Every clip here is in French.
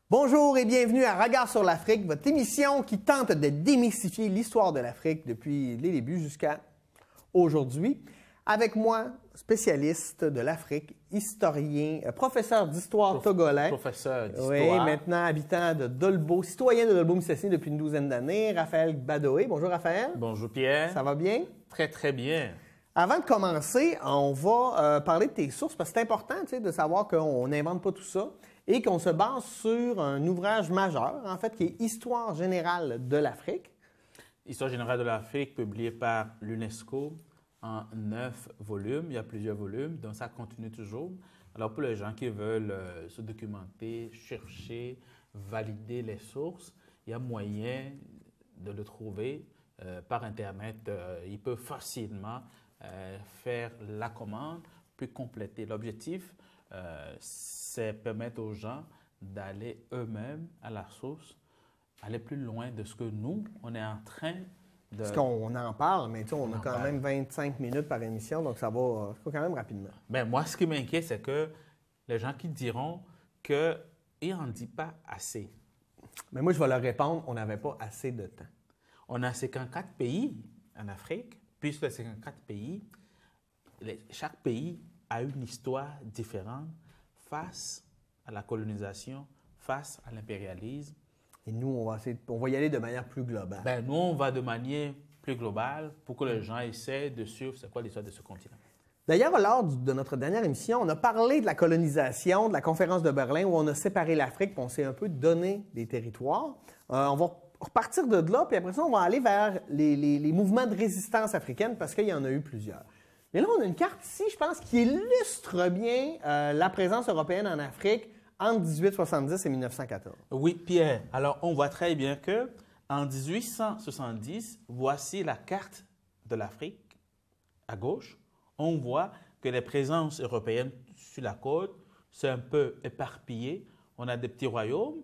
Bonjour et bienvenue à Regard sur l'Afrique, votre émission qui tente de démystifier l'histoire de l'Afrique depuis les débuts jusqu'à aujourd'hui. Avec moi, spécialiste de l'Afrique, historien, professeur d'histoire togolais. Professeur d'histoire. Oui, maintenant habitant de Dolbeau, citoyen de Dolbeau-Mistassini depuis une douzaine d'années, Raphaël Badoé. Bonjour Raphaël. Bonjour Pierre. Ça va bien? Très, très bien. Avant de commencer, on va parler de tes sources parce que c'est important de savoir qu'on n'invente pas tout ça et qu'on se base sur un ouvrage majeur, en fait, qui est Histoire générale de l'Afrique. Histoire générale de l'Afrique, publiée par l'UNESCO en 9 volumes. Il y a plusieurs volumes, donc ça continue toujours. Alors pour les gens qui veulent se documenter, chercher, valider les sources, il y a moyen de le trouver par Internet. Ils peuvent facilement faire la commande, puis compléter. L'objectif, c'est permettre aux gens d'aller eux-mêmes à la source, aller plus loin de ce que nous, on est en train de... Parce qu'on en parle, mais on a quand même 25 minutes par émission, donc ça va quand même rapidement. Ben, moi, ce qui m'inquiète, c'est que les gens qui diront qu'il n'en dit pas assez. Mais moi, je vais leur répondre, on n'avait pas assez de temps. On a 54 pays en Afrique, puis sur les 54 pays, chaque pays a une histoire différente face à la colonisation, face à l'impérialisme. Et nous, on va y aller de manière plus globale. Ben, nous, on va de manière plus globale pour que les gens essaient de suivre c'est quoi l'histoire de ce continent. D'ailleurs, lors de notre dernière émission, on a parlé de la colonisation, de la conférence de Berlin, où on a séparé l'Afrique, puis on s'est un peu donné des territoires. On va repartir de là, puis après ça, on va aller vers les mouvements de résistance africaine, parce qu'il y en a eu plusieurs. Mais là, on a une carte ici, je pense, qui illustre bien la présence européenne en Afrique entre 1870 et 1914. Oui, Pierre. Alors, on voit très bien que en 1870, voici la carte de l'Afrique à gauche. On voit que les présences européennes sur la côte sont un peu éparpillées. On a des petits royaumes.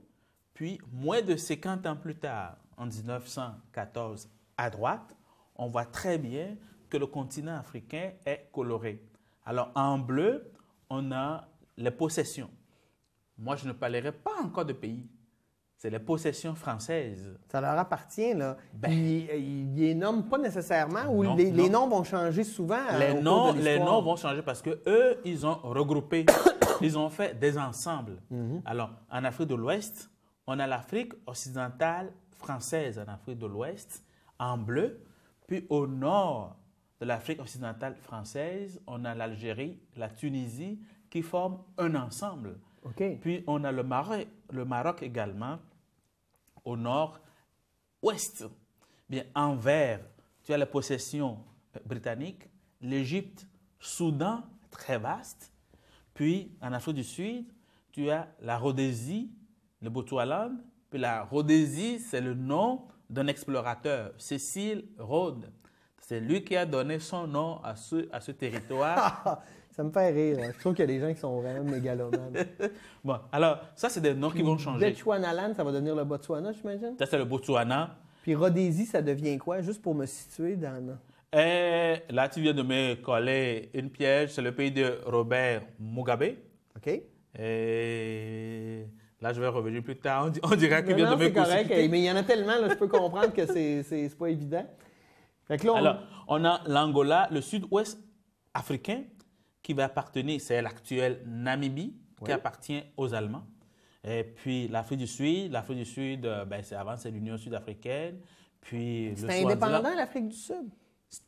Puis, moins de 50 ans plus tard, en 1914, à droite, on voit très bien que le continent africain est coloré. Alors, en bleu, on a les possessions. Moi, je ne parlerai pas encore de pays. C'est les possessions françaises. Ça leur appartient, là. Ils les nomment pas nécessairement ou Non, les noms vont changer souvent Les au cours de les l'histoire? noms vont changer parce qu'eux, ils ont regroupé, ils ont fait des ensembles. Alors, en Afrique de l'Ouest, on a l'Afrique occidentale française en Afrique de l'Ouest, en bleu. Puis au nord de l'Afrique occidentale française, on a l'Algérie, la Tunisie, qui forment un ensemble. OK. Puis on a le Maroc également, au nord-ouest. Bien, en vert, tu as les possessions britanniques, l'Égypte, Soudan, très vaste. Puis en Afrique du Sud, tu as la Rhodésie, le Botswana. Puis la Rhodésie, c'est le nom d'un explorateur, Cecil Rhodes. C'est lui qui a donné son nom à ce territoire. Ça me fait rire. Hein. Je trouve qu'il y a des gens qui sont vraiment mégalomanes. Bon, alors, ça, c'est des noms qui vont changer. Bechuanaland, ça va devenir le Botswana, j'imagine? Ça, c'est le Botswana. Puis Rhodésie, ça devient quoi? Juste pour me situer dans... Et là, tu viens de me coller une piège. C'est le pays de Robert Mugabe. OK. Et là, je vais revenir plus tard. On dirait qu'il vient de me c'est correct, crucifier. mais il y en a tellement, là, je peux comprendre que c'est pas évident. Fait que là, Alors, on a l'Angola, le sud-ouest africain, qui va appartenir, c'est l'actuelle Namibie, qui appartient aux Allemands. Et puis l'Afrique du Sud, avant c'est l'Union sud-africaine. Puis c'était indépendant, l'Afrique du Sud?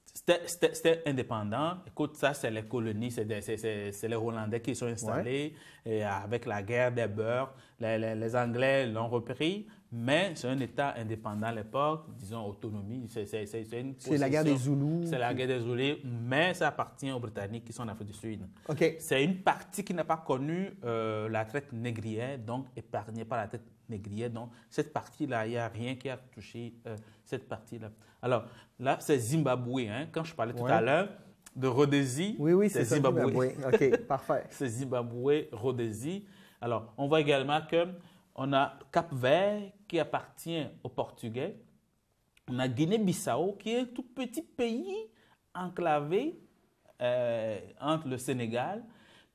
C'était indépendant. Écoute, ça, c'est les colonies, c'est les Hollandais qui sont installés. Et avec la guerre des Beurs, les Anglais l'ont repris. Mais c'est un État indépendant à l'époque, disons autonomie. C'est la guerre des Zoulous. C'est la guerre des Zoulous, mais ça appartient aux Britanniques qui sont en Afrique du Sud. OK. C'est une partie qui n'a pas connu la traite négrière, donc épargnée par la traite négrière. Donc cette partie-là, il n'y a rien qui a touché cette partie-là. Alors là, c'est Zimbabwe. Hein. Quand je parlais tout à l'heure de Rhodésie, oui, c'est Zimbabwe. OK, parfait. C'est Zimbabwe, Rhodésie. Alors, on voit également qu'on a Cap-Vert qui appartient aux Portugais. On a Guinée-Bissau qui est un tout petit pays enclavé entre le Sénégal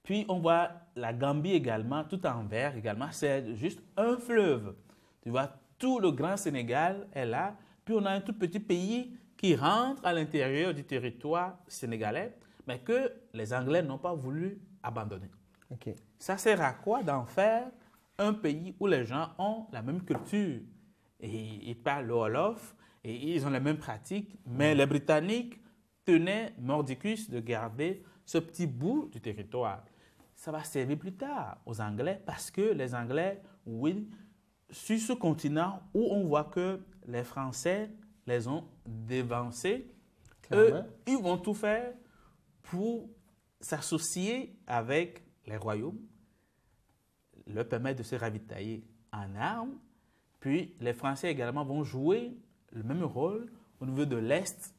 Puis on voit la Gambie également, tout en vert également, c'est juste un fleuve. Tu vois, tout le grand Sénégal est là. Puis on a un tout petit pays qui rentre à l'intérieur du territoire sénégalais, mais que les Anglais n'ont pas voulu abandonner. OK. Ça sert à quoi d'en faire un pays où les gens ont la même culture et ils parlent le Wolof et ils ont les mêmes pratiques, mais les Britanniques tenaient mordicus de garder ce petit bout du territoire. Ça va servir plus tard aux Anglais parce que les Anglais, oui, sur ce continent où on voit que les Français les ont dévancés, eux, ils vont tout faire pour s'associer avec les royaumes, leur permettre de se ravitailler en armes. Puis les Français également vont jouer le même rôle au niveau de l'Est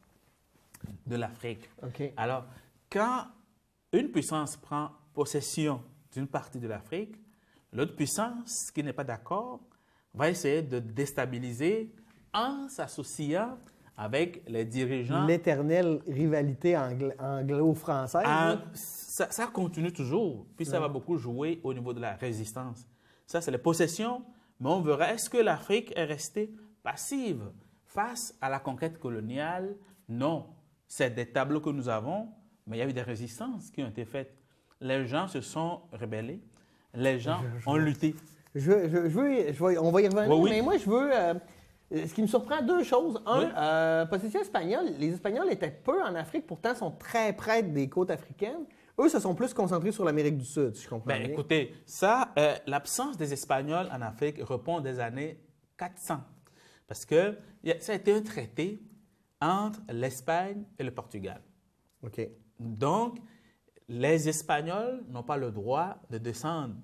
de l'Afrique. OK. Alors, quand une puissance prend possession d'une partie de l'Afrique, l'autre puissance qui n'est pas d'accord va essayer de déstabiliser en s'associant avec les dirigeants. L'éternelle rivalité anglo-française. Ça continue toujours, puis ça va beaucoup jouer au niveau de la résistance. Ça, c'est les possessions, mais on verra, est-ce que l'Afrique est restée passive face à la conquête coloniale? Non. C'est des tableaux que nous avons, mais il y a eu des résistances qui ont été faites. Les gens se sont rebellés, les gens ont lutté. On va y revenir, Oui. mais moi, je veux... ce qui me surprend, deux choses. Possession espagnole. Les Espagnols étaient peu en Afrique, pourtant sont très près des côtes africaines. Eux se sont plus concentrés sur l'Amérique du Sud, si je comprends bien. Écoutez, ça, l'absence des Espagnols en Afrique répond des années 400. Parce que ça a été un traité entre l'Espagne et le Portugal. OK. Donc, les Espagnols n'ont pas le droit de descendre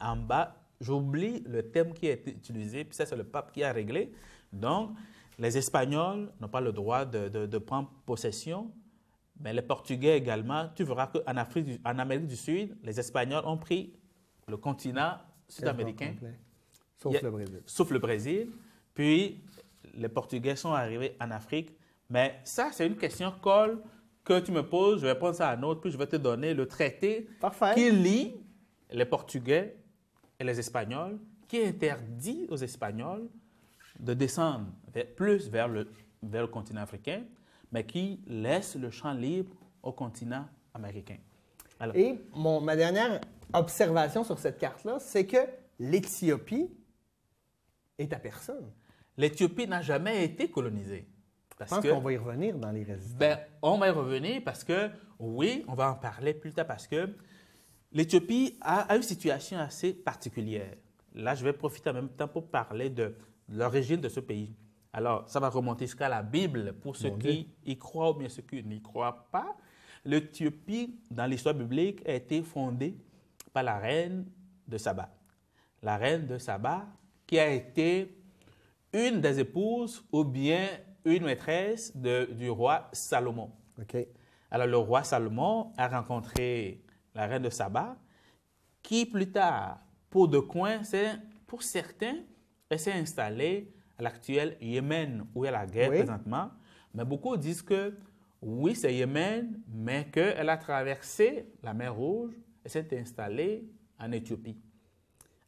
en bas. J'oublie le terme qui a été utilisé, puis ça, c'est le pape qui a réglé. Donc, les Espagnols n'ont pas le droit de prendre possession, mais les Portugais également. Tu verras qu'en Amérique du Sud, les Espagnols ont pris le continent sud-américain. Sauf le Brésil. Sauf le Brésil. Puis, les Portugais sont arrivés en Afrique. Mais ça, c'est une question que tu me poses. Je vais prendre ça à un autre, puis je vais te donner le traité qui lie les Portugais et les Espagnols, qui interdit aux Espagnols de descendre plus vers le continent africain, mais qui laisse le champ libre au continent américain. Alors, et ma dernière observation sur cette carte-là, c'est que l'Éthiopie est à personne. L'Éthiopie n'a jamais été colonisée. Je pense qu'on va y revenir dans les résistants. On va y revenir parce que, oui, on va en parler plus tard parce que l'Éthiopie a une situation assez particulière. Là, je vais profiter en même temps pour parler de l'origine de ce pays. Alors, ça va remonter jusqu'à la Bible pour ceux qui y croient ou bien ceux qui n'y croient pas. L'Éthiopie, dans l'histoire biblique, a été fondée par la reine de Saba. La reine de Saba qui a été une des épouses ou bien une maîtresse du roi Salomon. OK. Alors, le roi Salomon a rencontré la reine de Saba, qui plus tard, pour certains, elle s'est installée à l'actuel Yémen, où il y a la guerre présentement. Mais beaucoup disent que oui, c'est Yémen, mais qu'elle a traversé la mer Rouge et s'est installée en Éthiopie.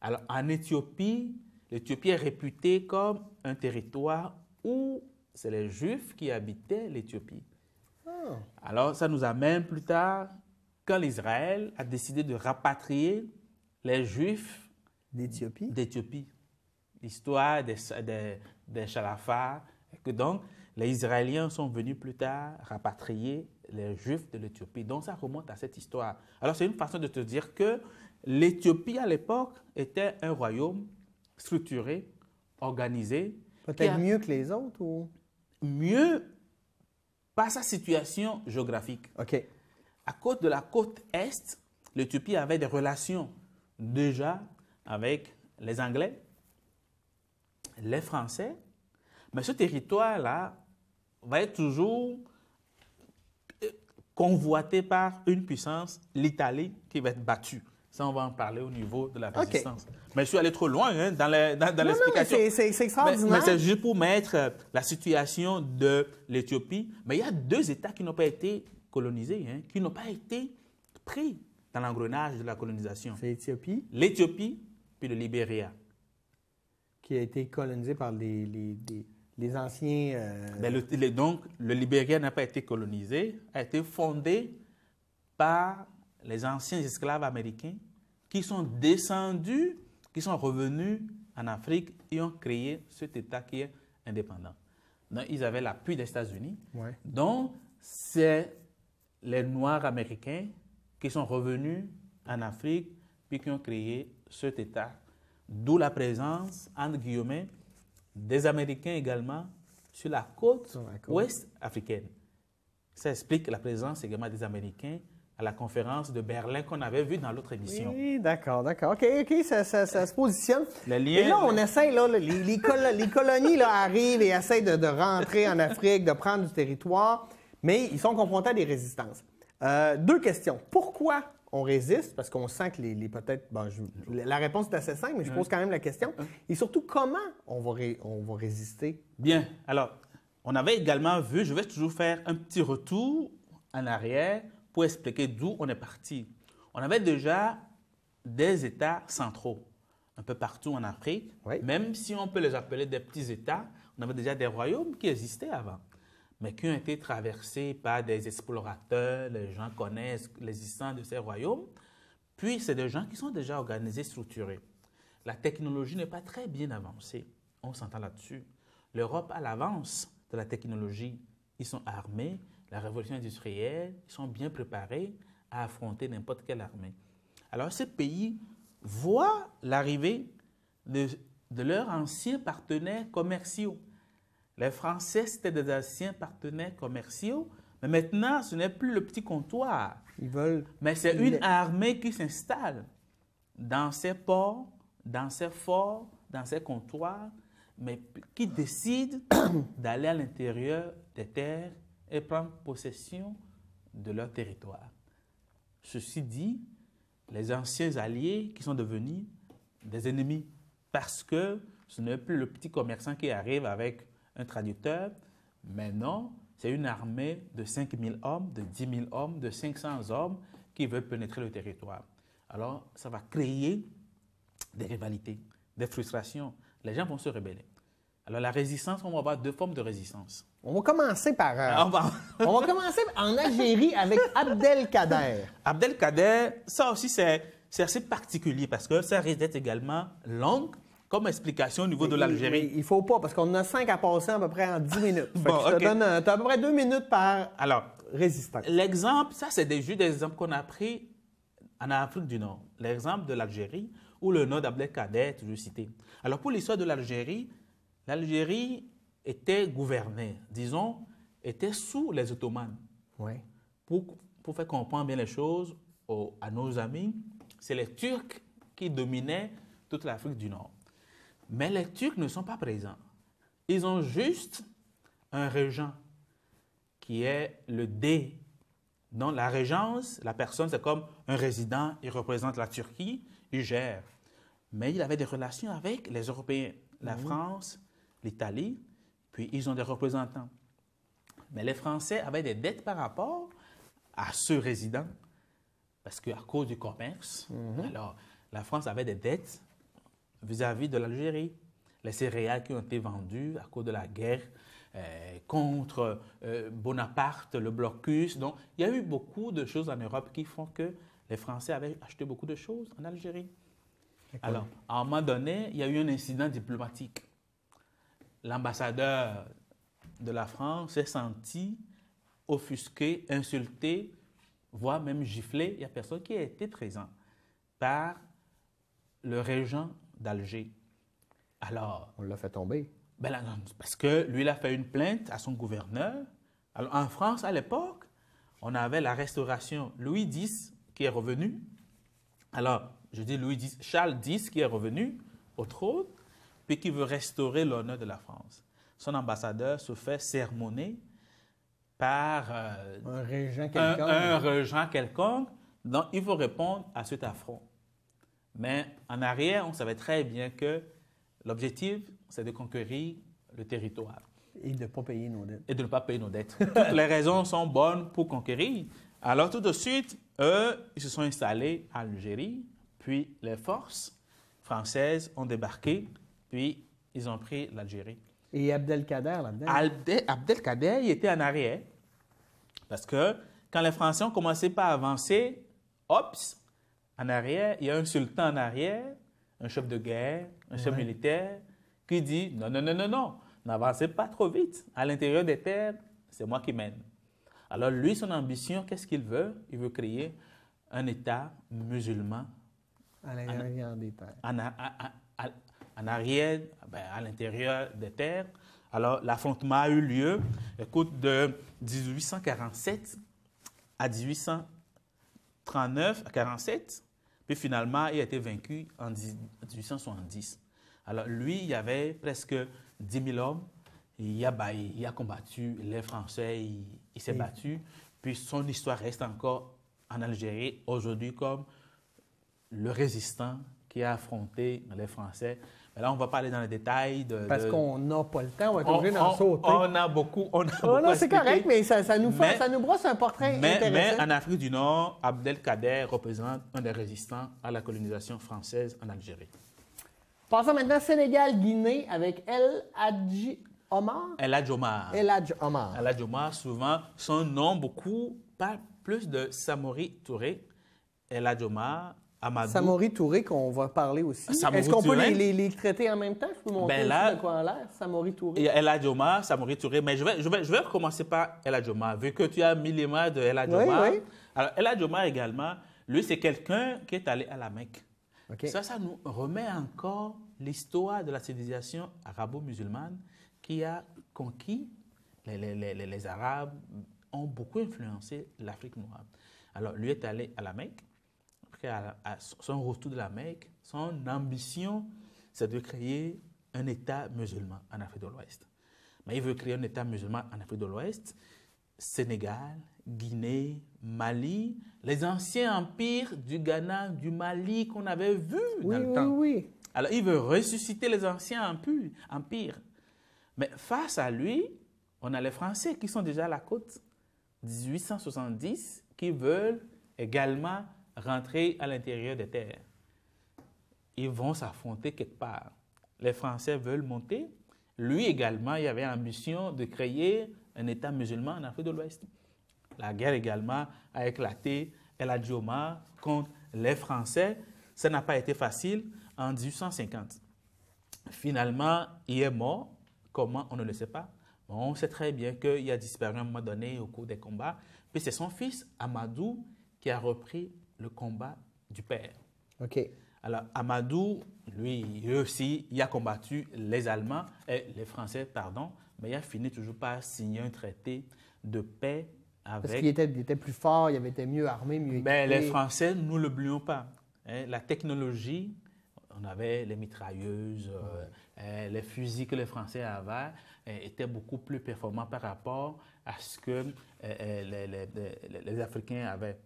Alors, en Éthiopie, l'Éthiopie est réputée comme un territoire où c'est les Juifs qui habitaient l'Éthiopie. Alors, ça nous amène plus tard, quand l'Israël a décidé de rapatrier les Juifs d'Éthiopie. L'histoire des Chalafas. Donc, les Israéliens sont venus plus tard rapatrier les Juifs de l'Éthiopie. Donc, ça remonte à cette histoire. Alors, c'est une façon de te dire que l'Éthiopie, à l'époque, était un royaume structuré, organisé. Peut-être mieux que les autres ou? Mieux par sa situation géographique. OK. À cause de la côte Est, l'Éthiopie avait des relations déjà avec les Anglais, les Français, mais ce territoire-là va être toujours convoité par une puissance, l'Italie, qui va être battue. Ça, on va en parler au niveau de la résistance. Okay. Mais je suis allé trop loin dans l'explication. C'est extraordinaire. Mais c'est juste pour mettre la situation de l'Éthiopie. Mais il y a deux États qui n'ont pas été colonisés, qui n'ont pas été pris dans l'engrenage de la colonisation. C'est l'Éthiopie L'Éthiopie, puis le Libéria. qui a été colonisée par les anciens... Ben, donc, le Libéria n'a pas été colonisé, a été fondé par les anciens esclaves américains qui sont descendus, qui sont revenus en Afrique et ont créé cet État qui est indépendant. Donc, ils avaient l'appui des États-Unis. Ouais. Donc, c'est les Noirs américains qui sont revenus en Afrique puis qui ont créé cet État. D'où la présence, entre guillemets, des Américains également sur la côte ouest africaine. Ça explique la présence également des Américains à la conférence de Berlin qu'on avait vue dans l'autre émission. Oui, d'accord. OK, ça se positionne. Le lien, et là, on essaye, là, les colonies là, arrivent et essayent de rentrer en Afrique, de prendre du territoire, mais ils sont confrontés à des résistances. Deux questions. Pourquoi on résiste? Parce qu'on sent que peut-être... Bon, la réponse est assez simple, mais je pose quand même la question. Et surtout, comment on va résister? Bien. Alors, on avait également vu, je vais toujours faire un petit retour en arrière pour expliquer d'où on est parti. On avait déjà des États centraux un peu partout en Afrique, oui. Même si on peut les appeler des petits États, on avait déjà des royaumes qui existaient avant, mais qui ont été traversés par des explorateurs. Les gens connaissent l'existence de ces royaumes. Puis, c'est des gens qui sont déjà organisés, structurés. La technologie n'est pas très bien avancée. On s'entend là-dessus. L'Europe a l'avance de la technologie. Ils sont armés. La révolution industrielle, ils sont bien préparés à affronter n'importe quelle armée. Alors, ces pays voient l'arrivée de leurs anciens partenaires commerciaux. Les Français, c'était des anciens partenaires commerciaux, mais maintenant, ce n'est plus le petit comptoir. Mais c'est une armée qui s'installe dans ces ports, dans ces forts, dans ces comptoirs, mais qui décide d'aller à l'intérieur des terres et prendre possession de leur territoire. Ceci dit, les anciens alliés qui sont devenus des ennemis parce que ce n'est plus le petit commerçant qui arrive avec un traducteur, mais non, c'est une armée de 5 000 hommes, de 10 000 hommes, de 500 hommes qui veulent pénétrer le territoire. Alors, ça va créer des rivalités, des frustrations. Les gens vont se rebeller. Alors, la résistance, on va avoir deux formes de résistance. On va commencer par... on va commencer en Algérie avec Abdelkader. Abdelkader, ça aussi, c'est assez particulier parce que ça risque d'être également long comme explication au niveau de l'Algérie. Il ne faut pas, parce qu'on en a 5 à passer à peu près en 10 minutes. Tu as à peu près 2 minutes par résistance. L'exemple, ça, c'est juste des exemples qu'on a pris en Afrique du Nord. L'exemple de l'Algérie, où le nom d'Abdelkader est toujours cité. Alors, pour l'histoire de l'Algérie, l'Algérie était gouvernée, disons, était sous les Ottomans. Oui. Pour faire comprendre bien les choses à nos amis, c'est les Turcs qui dominaient toute l'Afrique du Nord. Mais les Turcs ne sont pas présents. Ils ont juste un régent qui est le D. Donc la régence, la personne, c'est comme un résident, il représente la Turquie, il gère. Mais il avait des relations avec les Européens, la France, l'Italie, puis ils ont des représentants. Mais les Français avaient des dettes par rapport à ce résident, parce qu'à cause du commerce, alors la France avait des dettes vis-à-vis de l'Algérie. Les céréales qui ont été vendues à cause de la guerre contre Bonaparte, le blocus. Donc, il y a eu beaucoup de choses en Europe qui font que les Français avaient acheté beaucoup de choses en Algérie. Alors, à un moment donné, il y a eu un incident diplomatique. L'ambassadeur de la France s'est senti offusqué, insulté, voire même giflé. Il n'y a personne qui a été présent par le régent d'Alger. Alors, on l'a fait tomber. Ben là, parce que lui, il a fait une plainte à son gouverneur. Alors, en France, à l'époque, on avait la restauration Louis X qui est revenu. Alors, je dis Louis X, Charles X qui est revenu au trône, puis qui veut restaurer l'honneur de la France. Son ambassadeur se fait sermonner par un régent quelconque. Un régent quelconque. Donc, il faut répondre à cet affront. Mais en arrière, on savait très bien que l'objectif, c'est de conquérir le territoire. Et de ne pas payer nos dettes. Et de ne pas payer nos dettes. Toutes les raisons sont bonnes pour conquérir. Alors, tout de suite, eux, ils se sont installés en Algérie, puis les forces françaises ont débarqué, puis ils ont pris l'Algérie. Et Abdelkader là-dedans? Abdelkader, il était en arrière, parce que quand les Français ont commencé par avancer, hop, en arrière, il y a un sultan en arrière, un chef de guerre, un chef militaire, qui dit non, non, non, non, non, n'avancez pas trop vite. À l'intérieur des terres, c'est moi qui mène. Alors lui, son ambition, qu'est-ce qu'il veut? Il veut créer un État musulman À l'intérieur des terres. en arrière, à l'intérieur des terres. Alors l'affrontement a eu lieu, écoute, de 1847 à 1839 à 47. Puis finalement, il a été vaincu en 1870. Alors lui, il y avait presque 10 000 hommes. Il a combattu les Français, il s'est battu. Puis son histoire reste encore en Algérie aujourd'hui comme le résistant qui a affronté les Français. Mais là, on ne va pas aller dans les détails. Parce qu'on n'a pas le temps, on va être obligé d'en sauter. On a beaucoup non, c'est correct, mais ça nous brosse un portrait intéressant. Mais en Afrique du Nord, Abdelkader représente un des résistants à la colonisation française en Algérie. Passons maintenant Sénégal-Guinée avec El Hadji Omar. El Hadji Omar. El Hadji Omar. El Hadji Omar, souvent, son nom beaucoup parle plus de Samori Touré. El Hadji Omar, Amadou. Samori Touré, qu'on va parler aussi. Est-ce qu'on peut les traiter en même temps? Je peux montrer de quoi a l'air, Samori Touré. Il y a El Hadji Omar, Samori Touré, mais je vais recommencer par El Hadji Omar, vu que tu as mis l'image de El Hadji Omar. Oui. Alors, El Hadji Omar également, lui, c'est quelqu'un qui est allé à la Mecque. Okay. Ça nous remet encore l'histoire de la civilisation arabo-musulmane qui a conquis, les Arabes ont beaucoup influencé l'Afrique noire. Alors, lui est allé à la Mecque. À son retour de la Mecque, son ambition, c'est de créer un État musulman en Afrique de l'Ouest. Mais il veut créer un État musulman en Afrique de l'Ouest, Sénégal, Guinée, Mali, les anciens empires du Ghana, du Mali qu'on avait vus dans le temps. Oui. Alors, il veut ressusciter les anciens empires. Mais face à lui, on a les Français qui sont déjà à la côte, 1870, qui veulent également rentrer à l'intérieur des terres. Ils vont s'affronter quelque part. Les Français veulent monter. Lui également, il avait l'ambition de créer un État musulman en Afrique de l'Ouest. La guerre également a éclaté. El Hadji Omar contre les Français. Ça n'a pas été facile en 1850. Finalement, il est mort. Comment? On ne le sait pas. On sait très bien qu'il a disparu à un moment donné au cours des combats. Puis c'est son fils, Amadou, qui a repris le combat du père. OK. Alors, Amadou, lui aussi, il a combattu les Allemands, les Français, pardon, mais il a fini toujours par signer un traité de paix avec... Parce qu'il était plus fort, il avait été mieux armé, mieux équipé. Mais les Français, nous ne l'oublions pas. La technologie, on avait les mitrailleuses, les fusils que les Français avaient étaient beaucoup plus performants par rapport à ce que les Africains avaient.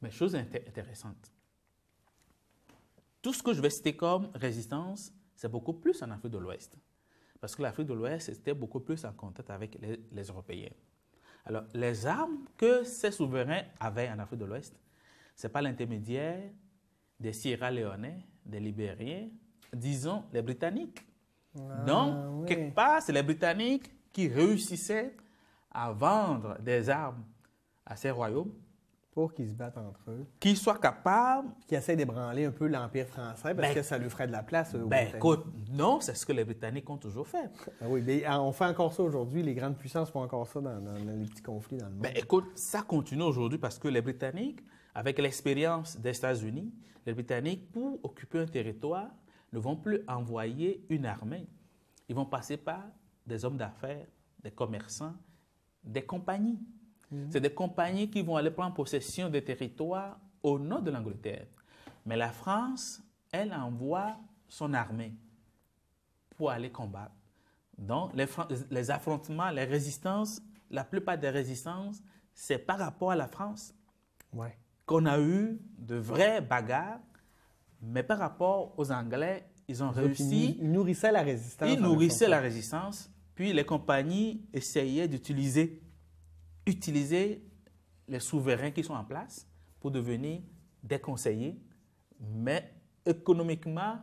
Mais chose intéressante, tout ce que je vais citer comme résistance, c'est beaucoup plus en Afrique de l'Ouest. Parce que l'Afrique de l'Ouest était beaucoup plus en contact avec les Européens. Alors, les armes que ces souverains avaient en Afrique de l'Ouest, ce n'est pas l'intermédiaire des Sierra Leonais, des Libériens, disons les Britanniques. Donc, quelque part, c'est les Britanniques qui réussissaient à vendre des armes à ces royaumes. Pour qu'ils se battent entre eux. Qu'ils soient capables... Qui essaient d'ébranler un peu l'Empire français parce que ça lui ferait de la place. Écoute, non, c'est ce que les Britanniques ont toujours fait. Oui, mais on fait encore ça aujourd'hui. Les grandes puissances font encore ça dans les petits conflits dans le monde. Écoute, ça continue aujourd'hui parce que les Britanniques, avec l'expérience des États-Unis, les Britanniques, pour occuper un territoire, ne vont plus envoyer une armée. Ils vont passer par des hommes d'affaires, des commerçants, des compagnies. C'est des compagnies qui vont aller prendre possession des territoires au nord de l'Angleterre. Mais la France, elle envoie son armée pour aller combattre. Donc, les affrontements, les résistances, la plupart des résistances, c'est par rapport à la France qu'on a eu de vraies bagarres. Mais par rapport aux Anglais, ils ont réussi. Ils nourrissaient la résistance. Ils nourrissaient la résistance. Puis les compagnies essayaient d'utiliser les souverains qui sont en place pour devenir des conseillers, mais économiquement,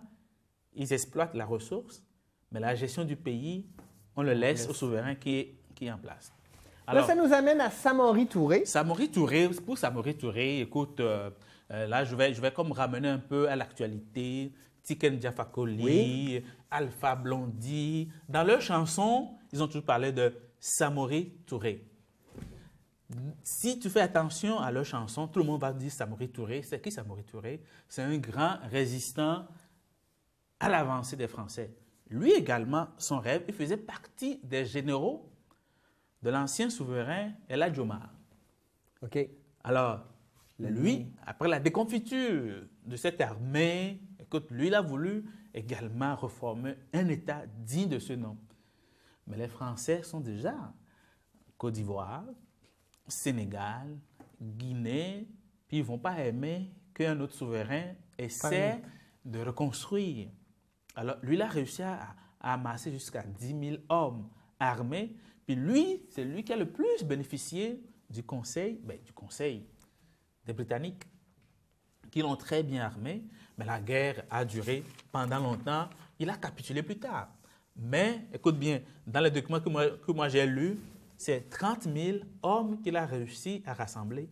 ils exploitent la ressource, mais la gestion du pays, on le laisse au souverain qui est en place. Alors, là, ça nous amène à Samori Touré. Samori Touré, pour Samori Touré, écoute, là, je vais comme ramener un peu à l'actualité. Tiken Jah Fakoly, oui. Alpha Blondy. Dans leurs chansons, ils ont toujours parlé de Samori Touré. Si tu fais attention à leurs chansons, tout le monde va dire Samori Touré. C'est qui Samori Touré? C'est un grand résistant à l'avancée des Français. Lui également, son rêve, il faisait partie des généraux de l'ancien souverain El Hadj Omar. OK. Alors, lui, après la déconfiture de cette armée, écoute, lui, il a voulu également reformer un État digne de ce nom. Mais les Français sont déjà Côte d'Ivoire, Sénégal, Guinée, puis ils ne vont pas aimer qu'un autre souverain essaie de reconstruire. Alors, lui, il a réussi à amasser jusqu'à 10 000 hommes armés. Puis lui, c'est lui qui a le plus bénéficié du conseil des Britanniques, qui l'ont très bien armé. Mais la guerre a duré pendant longtemps. Il a capitulé plus tard. Mais, écoute bien, dans les documents que moi j'ai lus, c'est 30 000 hommes qu'il a réussi à rassembler,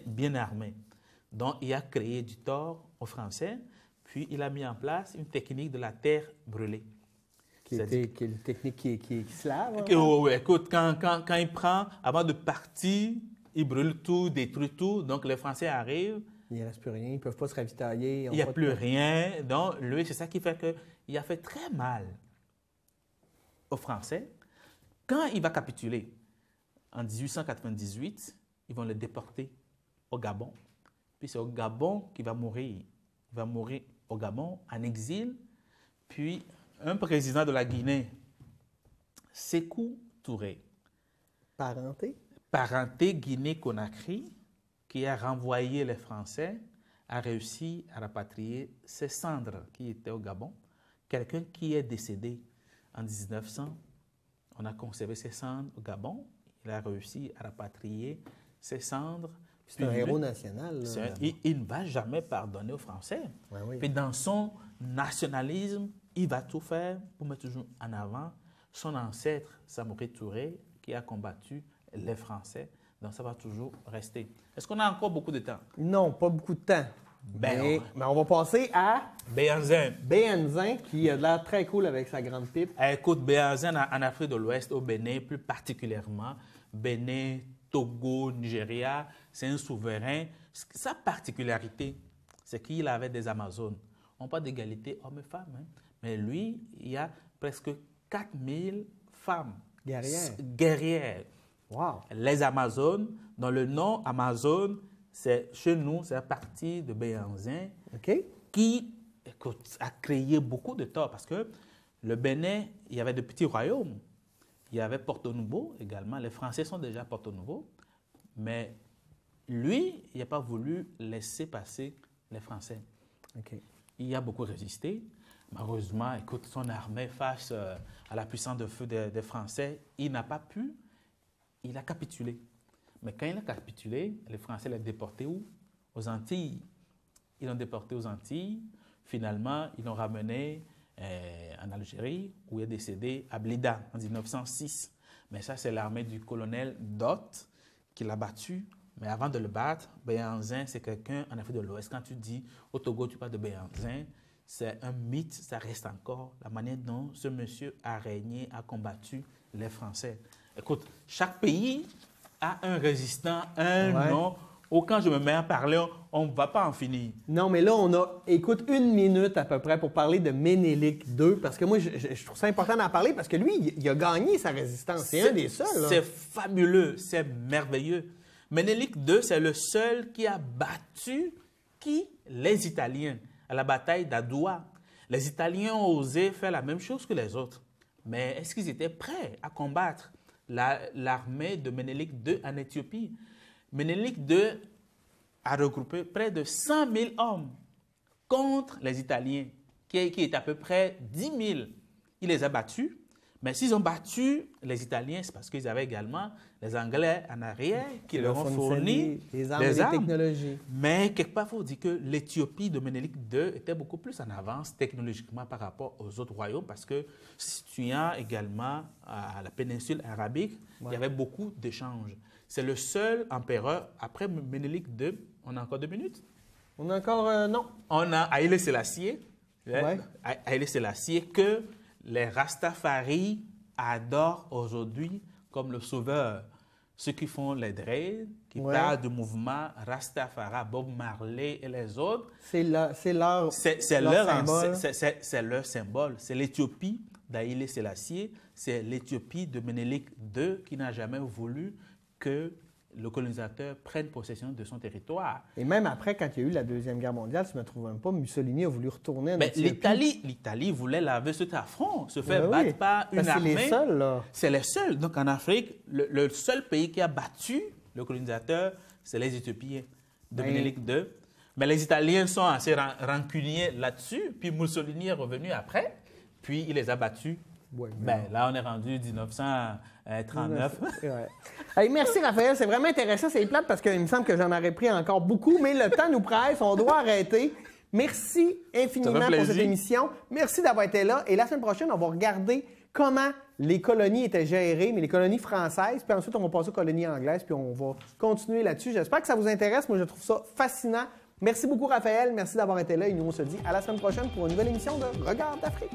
bien armés. Donc, il a créé du tort aux Français, puis il a mis en place une technique de la terre brûlée. Qui est une technique qui se lave. Oui, écoute, quand il prend, avant de partir, il brûle tout, détruit tout. Donc, les Français arrivent. Il ne reste plus rien, ils ne peuvent pas se ravitailler. Il n'y a plus rien. Donc, lui, c'est ça qui fait qu'il a fait très mal aux Français. Quand il va capituler, en 1898, ils vont le déporter au Gabon. Puis c'est au Gabon qu'il va mourir. Il va mourir au Gabon, en exil. Puis, un président de la Guinée, Sékou Touré. Parenté Guinée-Conakry, qui a renvoyé les Français, a réussi à rapatrier ses cendres qui étaient au Gabon. Quelqu'un qui est décédé en 1900, on a conservé ses cendres au Gabon. Il a réussi à rapatrier ses cendres. C'est un héros national. Il ne va jamais pardonner aux Français. Ouais, oui. Puis dans son nationalisme, il va tout faire pour mettre toujours en avant son ancêtre, Samori Touré, qui a combattu les Français. Donc, ça va toujours rester. Est-ce qu'on a encore beaucoup de temps? Non, pas beaucoup de temps. Mais on va passer à Béhanzin. Béhanzin, qui a l'air très cool avec sa grande pipe. Écoute, Béhanzin en Afrique de l'Ouest, au Bénin plus particulièrement, Bénin, Togo, Nigeria, c'est un souverain. Sa particularité, c'est qu'il avait des Amazones. On parle d'égalité hommes et femmes, hein? Mais lui, il y a presque 4000 femmes guerrières. Wow. Les Amazones, dont le nom Amazone, chez nous, c'est à partir de Béhanzin, qui a créé beaucoup de tort. Parce que le Bénin, il y avait de petits royaumes. Il y avait Porto Novo également. Les Français sont déjà à Porto Novo. Mais lui, il n'a pas voulu laisser passer les Français. Il a beaucoup résisté. Malheureusement, écoute, son armée face à la puissance de feu des Français, il n'a pas pu. Il a capitulé. Mais quand il a capitulé, les Français l'ont déporté où? Aux Antilles. Ils l'ont déporté aux Antilles. Finalement, ils l'ont ramené en Algérie, où il est décédé à Blida en 1906. Mais ça, c'est l'armée du colonel Dott qui l'a battu. Mais avant de le battre, Béhanzin, c'est quelqu'un en Afrique de l'Ouest. Quand tu dis au Togo, tu parles de Béhanzin, c'est un mythe, ça reste encore la manière dont ce monsieur a régné, a combattu les Français. Écoute, chaque pays a un résistant, un nom. Ou quand je me mets à parler, on ne va pas en finir. Non, mais là, on a, écoute, 1 minute à peu près pour parler de Ménélique II, parce que moi, je trouve ça important d'en parler, parce que lui, il a gagné sa résistance. C'est un des seuls. C'est fabuleux, c'est merveilleux. Ménélique II, c'est le seul qui a battu les Italiens à la bataille d'Adoua. Les Italiens ont osé faire la même chose que les autres. Mais est-ce qu'ils étaient prêts à combattre l'armée de Ménélique II en Éthiopie? Ménélique II a regroupé près de 100 000 hommes contre les Italiens, qui est à peu près 10 000. Il les a battus, Mais s'ils ont battu les Italiens, c'est parce qu'ils avaient également les Anglais en arrière qui leur ont fourni les armes et les technologies. Mais quelque part, il faut dire que l'Éthiopie de Ménélique II était beaucoup plus en avance technologiquement par rapport aux autres royaumes parce que situant également à la péninsule arabique, il y avait beaucoup d'échanges. C'est le seul empereur, après Ménélique II, on a encore 2 minutes? On a encore, non. On a Haïlé Sélassié, Haïlé Sélassié que les Rastafari adorent aujourd'hui comme le sauveur. Ceux qui font les dreads, qui parlent du mouvement Rastafari, Bob Marley et les autres. C'est leur symbole. C'est leur symbole. C'est l'Éthiopie d'Haïlé Sélassié. C'est l'Éthiopie de Ménélique II qui n'a jamais voulu que le colonisateur prenne possession de son territoire. Et même après, quand il y a eu la Deuxième Guerre mondiale, si je ne me trompe même pas, Mussolini a voulu retourner en Éthiopie. L'Italie voulait laver cet affront, se faire battre par une armée. C'est les seuls, là. C'est les seuls. Donc, en Afrique, le seul pays qui a battu le colonisateur, c'est les Éthiopiens de Ménélique II. Mais les Italiens sont assez rancuniers là-dessus. Puis Mussolini est revenu après, puis il les a battus. Ouais, là, on est rendu 1939. Hey, merci, Raphaël. C'est vraiment intéressant. C'est plate parce qu'il me semble que j'en aurais pris encore beaucoup, mais le temps nous presse. On doit arrêter. Merci infiniment pour cette émission. Merci d'avoir été là. Et la semaine prochaine, on va regarder comment les colonies étaient gérées, mais les colonies françaises. Puis ensuite, on va passer aux colonies anglaises, puis on va continuer là-dessus. J'espère que ça vous intéresse. Moi, je trouve ça fascinant. Merci beaucoup, Raphaël. Merci d'avoir été là. Et nous, on se dit à la semaine prochaine pour une nouvelle émission de Regard d'Afrique.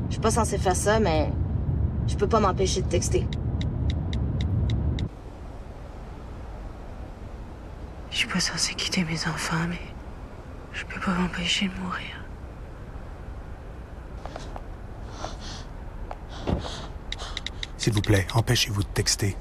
Je suis pas censé faire ça, mais je peux pas m'empêcher de texter. Je suis pas censée quitter mes enfants, mais je peux pas m'empêcher de mourir. S'il vous plaît, empêchez-vous de texter.